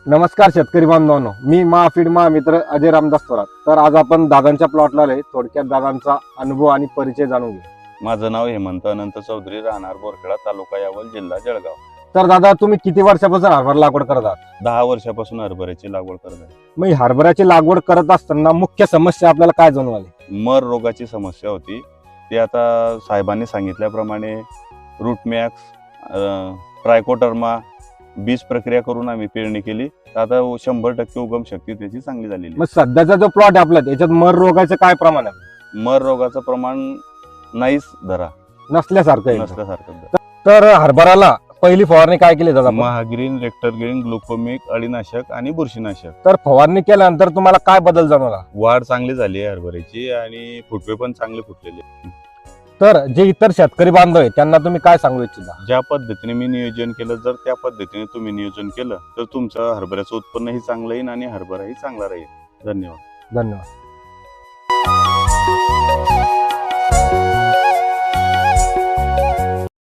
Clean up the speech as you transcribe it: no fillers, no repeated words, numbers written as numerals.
नमस्कार शेतकरी बांधवांनो, मी महाफीड महामित्र अजय रामदास थोरात. तर आज आपण दादांच्या प्लॉटला आलोय. थोडक्यात दादांचा अनुभव आणि परिचय जाणून घेऊ. माझं नाव हेमंत अनंत चौधरी, राहणार बोरखेडा, तालुका यावल, जिल्हा जळगाव. तर दादा, तुम्ही किती वर्षापासून हरभरा लागवड करत आहात? 10 वर्षापासून हरभऱ्याची लागवड करत आहे. मग ही हरभऱ्याची लागवड करत असताना मुख्य समस्या आपल्याला काय जाणवली? मर रोगाची समस्या होती. ती आता साहेबांनी सांगितल्याप्रमाणे रूटमॅक्स, ट्रायकोडर्मा बीज प्रक्रिया करून आम्ही पेरणी केली. तर आता 100% उगम शक्ती त्याची चांगली झालेली मग सध्याचा जो प्लॉट आहे आपला, त्याच्यात मर रोगाचं काय प्रमाण आहे? आहे. मर रोगाचं प्रमाण नाहीच धरा, नसल्यासारखं आहे. नसल्यासारखं. तर हरभराला पहिली फवारणी काय केली दादा? महाग्रीन, रेक्टरग्रीन, ग्लुकोमिक, अळीनाशक आणि बुरशीनाशक. तर फवारणी केल्यानंतर तुम्हाला काय बदल जाणवला? वाढ चांगली झाली आहे हरभऱ्याची आणि फुटवे पण चांगले फुटलेले आहेत. तर जे इतर शेतकरी बांधव आहे त्यांना तुम्ही काय सांगू इच्छिता? ज्या पद्धतीने मी नियोजन केलं, जर त्या पद्धतीने तुम्ही नियोजन केलं तर तुमचं हरभऱ्याचं उत्पन्नही चांगलं येईल आणि हरभराही चांगला राहील. धन्यवाद. धन्यवाद.